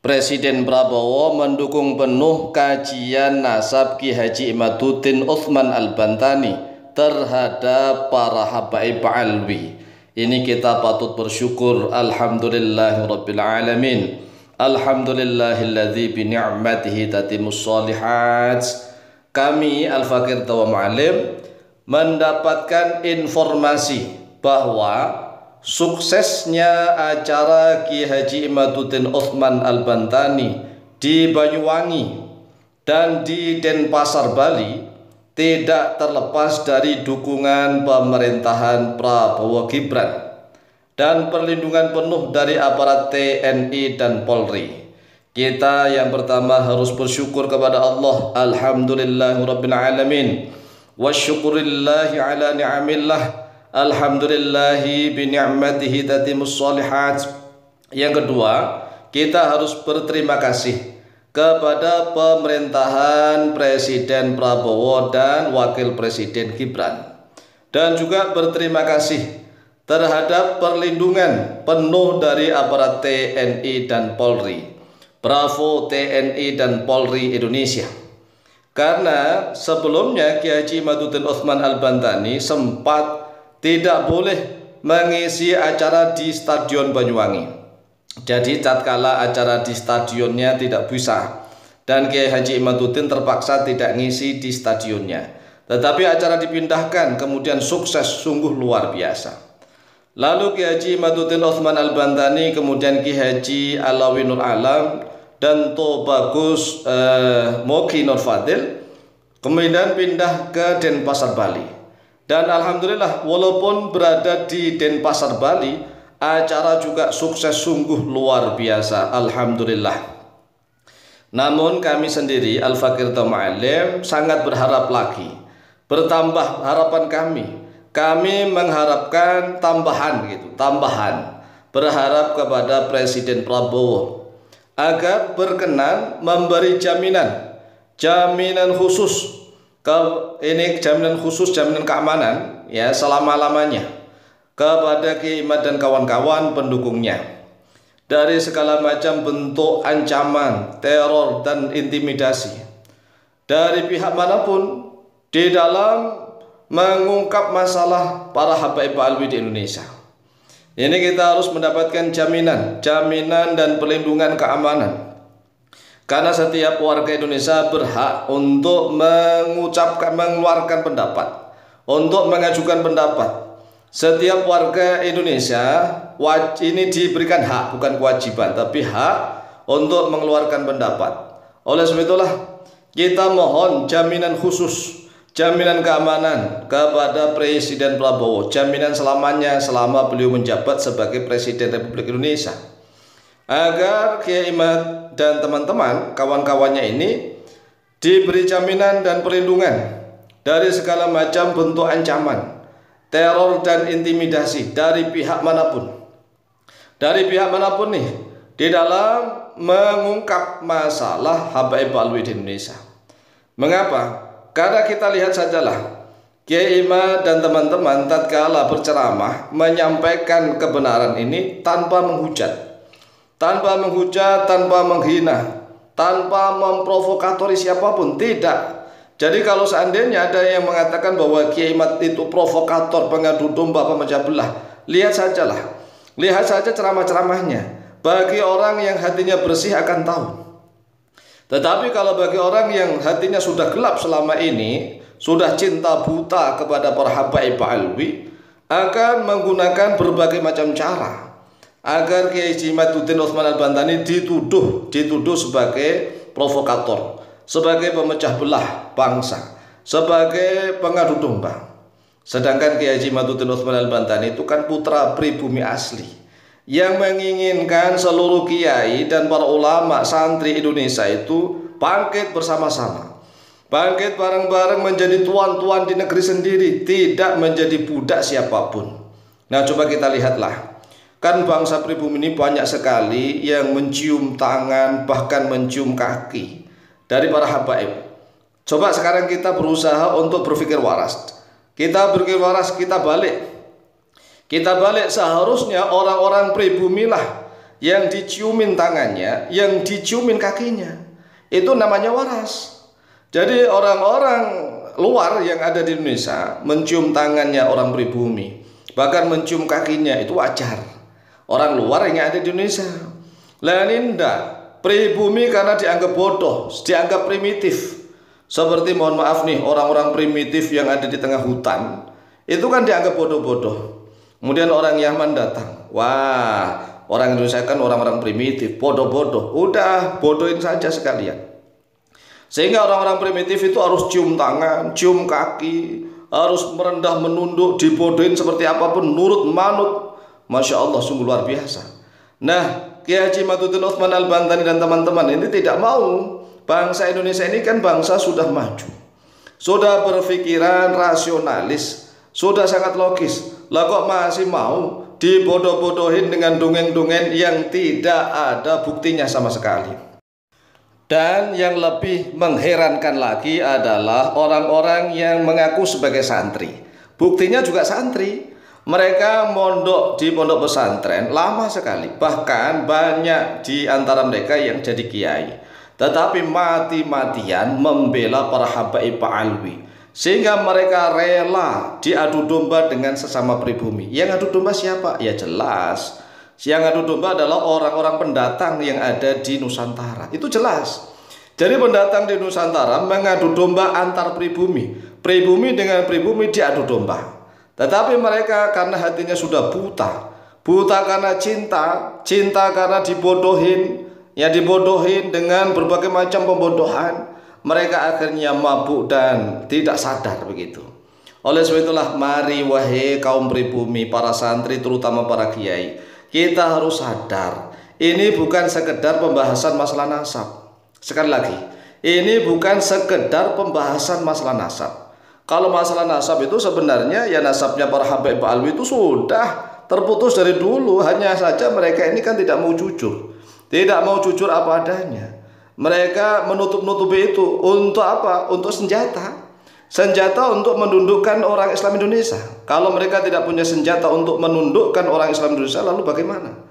Presiden Prabowo mendukung penuh kajian nasab Ki Haji Imaduddin Utsman Al-Bantani terhadap para habaib alwi. Ini kita patut bersyukur. Alhamdulillahirabbil alamin. Alhamdulillahilladzi bi ni'matihi tatimmus shalihat. Kami Al-Fakir Tawa Mu'alim mendapatkan informasi bahwa suksesnya acara Ki Haji Imaduddin Utsman Al-Bantani di Banyuwangi dan di Denpasar, Bali tidak terlepas dari dukungan pemerintahan Prabowo Gibran dan perlindungan penuh dari aparat TNI dan Polri. Kita yang pertama harus bersyukur kepada Allah. Alhamdulillahirabbil alamin. Wasyukurillahi ala ni'amillah. Alhamdulillahi bi ni'matihi tatimmus shalihat. Yang kedua, kita harus berterima kasih kepada pemerintahan Presiden Prabowo dan Wakil Presiden Gibran, dan juga berterima kasih terhadap perlindungan penuh dari aparat TNI dan Polri. Bravo TNI dan Polri Indonesia. Karena sebelumnya Ki Haji Imaduddin Utsman Al-Bantani sempat tidak boleh mengisi acara di Stadion Banyuwangi. Jadi tatkala acara di stadionnya tidak bisa, dan Kiai Haji Imaduddin terpaksa tidak ngisi di stadionnya. Tetapi acara dipindahkan, kemudian sukses sungguh luar biasa. Lalu Kiai Haji Imaduddin Utsman Al-Bantani, kemudian Kiai Haji Alawi Nur Alam dan Tobagus Moki Nur Fadil kemudian pindah ke Denpasar, Bali. Dan alhamdulillah, walaupun berada di Denpasar, Bali, acara juga sukses sungguh luar biasa. Alhamdulillah. Namun kami sendiri Al-Fakir Tawa Mu'alim sangat berharap lagi. Bertambah harapan kami. Kami mengharapkan tambahan. Berharap kepada Presiden Prabowo agar berkenan memberi jaminan khusus. Ini jaminan keamanan ya selama-lamanya kepada Kiai Imad dan kawan-kawan pendukungnya dari segala macam bentuk ancaman, teror dan intimidasi dari pihak manapun di dalam mengungkap masalah para habaib alwi di Indonesia. Ini kita harus mendapatkan jaminan dan perlindungan keamanan. Karena setiap warga Indonesia berhak untuk mengeluarkan pendapat, untuk mengajukan pendapat. Setiap warga Indonesia ini diberikan hak, bukan kewajiban, tapi hak untuk mengeluarkan pendapat. Oleh sebab itulah kita mohon jaminan khusus, jaminan keamanan kepada Presiden Prabowo, jaminan selamanya selama beliau menjabat sebagai Presiden Republik Indonesia, agar Kiai Imad dan teman-teman kawan-kawannya ini diberi jaminan dan perlindungan dari segala macam bentuk ancaman, teror dan intimidasi dari pihak manapun. Dari pihak manapun nih di dalam mengungkap masalah habaib alwi di Indonesia. Mengapa? Karena kita lihat sajalah Kiai Imad dan teman-teman tatkala berceramah menyampaikan kebenaran ini tanpa menghujat, tanpa menghina, tanpa memprovokatori siapapun, tidak. Jadi kalau seandainya ada yang mengatakan bahwa Kiai Imad itu provokator, pengadu domba, pemecah belah, lihat saja ceramah-ceramahnya. Bagi orang yang hatinya bersih akan tahu. Tetapi kalau bagi orang yang hatinya sudah gelap selama ini, sudah cinta buta kepada para habaib alwi, akan menggunakan berbagai macam cara agar Kiai Haji Imaduddin Utsman Al-Bantani dituduh sebagai provokator, sebagai pemecah belah bangsa, sebagai pengadu domba. Sedangkan Kiai Haji Imaduddin Utsman Al-Bantani itu kan putra pribumi asli yang menginginkan seluruh kiai dan para ulama santri Indonesia itu bangkit bersama-sama, bangkit bareng-bareng menjadi tuan-tuan di negeri sendiri, tidak menjadi budak siapapun. Nah, coba kita lihatlah. Kan bangsa pribumi ini banyak sekali yang mencium tangan, bahkan mencium kaki dari para habaib. Coba sekarang kita berusaha untuk berpikir waras. Kita berpikir waras, kita balik. Seharusnya orang-orang pribumi lah yang diciumin tangannya, yang diciumin kakinya. Itu namanya waras. Jadi orang-orang luar yang ada di Indonesia mencium tangannya orang pribumi, bahkan mencium kakinya, itu wajar. Orang luar yang ada di Indonesia. Lah ini enggak, pribumi karena dianggap bodoh, dianggap primitif. Seperti mohon maaf nih, orang-orang primitif yang ada di tengah hutan, itu kan dianggap bodoh-bodoh. Kemudian orang Yaman datang, wah, orang Indonesia kan orang-orang primitif, bodoh-bodoh. Udah, bodohin saja sekalian. Sehingga orang-orang primitif itu harus cium tangan, cium kaki, harus merendah menunduk, dibodohin seperti apapun, nurut manut. Masya Allah, sungguh luar biasa. Nah, Kiai Haji Imaduddin Utsman Al-Bantani dan teman-teman ini tidak mau. Bangsa Indonesia ini kan bangsa sudah maju, sudah berpikiran rasionalis, sudah sangat logis. Lah kok masih mau dibodoh-bodohin dengan dongeng-dongeng yang tidak ada buktinya sama sekali. Dan yang lebih mengherankan lagi adalah orang-orang yang mengaku sebagai santri. Buktinya juga santri. Mereka mondok di pondok pesantren lama sekali. Bahkan banyak di antara mereka yang jadi kiai, tetapi mati-matian membela para habaib alwi, sehingga mereka rela diadu domba dengan sesama pribumi. Yang adu domba siapa? Ya jelas, yang adu domba adalah orang-orang pendatang yang ada di Nusantara. Itu jelas. Jadi pendatang di Nusantara mengadu domba antar pribumi, pribumi dengan pribumi diadu domba. Tetapi mereka karena hatinya sudah buta, buta karena cinta, cinta karena dibodohin, ya dibodohin dengan berbagai macam pembodohan, mereka akhirnya mabuk dan tidak sadar begitu. Oleh sebab itulah, mari wahai kaum pribumi, para santri, terutama para kiai, kita harus sadar, ini bukan sekedar pembahasan masalah nasab. Sekali lagi, ini bukan sekedar pembahasan masalah nasab. Kalau masalah nasab itu sebenarnya ya nasabnya para habaib alwi itu sudah terputus dari dulu. Hanya saja mereka ini kan tidak mau jujur, tidak mau jujur apa adanya. Mereka menutup-nutupi itu untuk apa? Untuk senjata. Senjata untuk menundukkan orang Islam Indonesia. Kalau mereka tidak punya senjata untuk menundukkan orang Islam Indonesia, lalu bagaimana?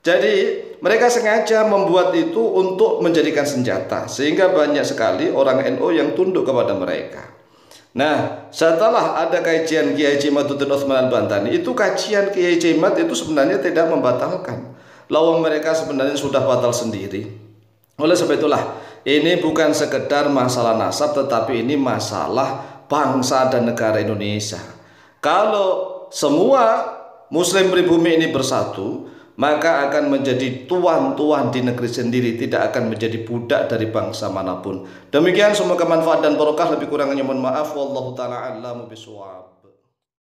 Jadi mereka sengaja membuat itu untuk menjadikan senjata, sehingga banyak sekali orang NU yang tunduk kepada mereka. Nah, setelah ada kajian Kiai Haji Imaduddin Utsman Al-Bantani, itu kajian Kiai Haji Imad itu sebenarnya tidak membatalkan. Lawang mereka sebenarnya sudah batal sendiri. Oleh sebab itulah, ini bukan sekedar masalah nasab, tetapi ini masalah bangsa dan negara Indonesia. Kalau semua Muslim pribumi ini bersatu, maka akan menjadi tuan-tuan di negeri sendiri, tidak akan menjadi budak dari bangsa manapun. Demikian, semoga manfaat dan barokah. Lebih kurangnya mohon maaf. Wallahu ta'ala a'lamu bishawab.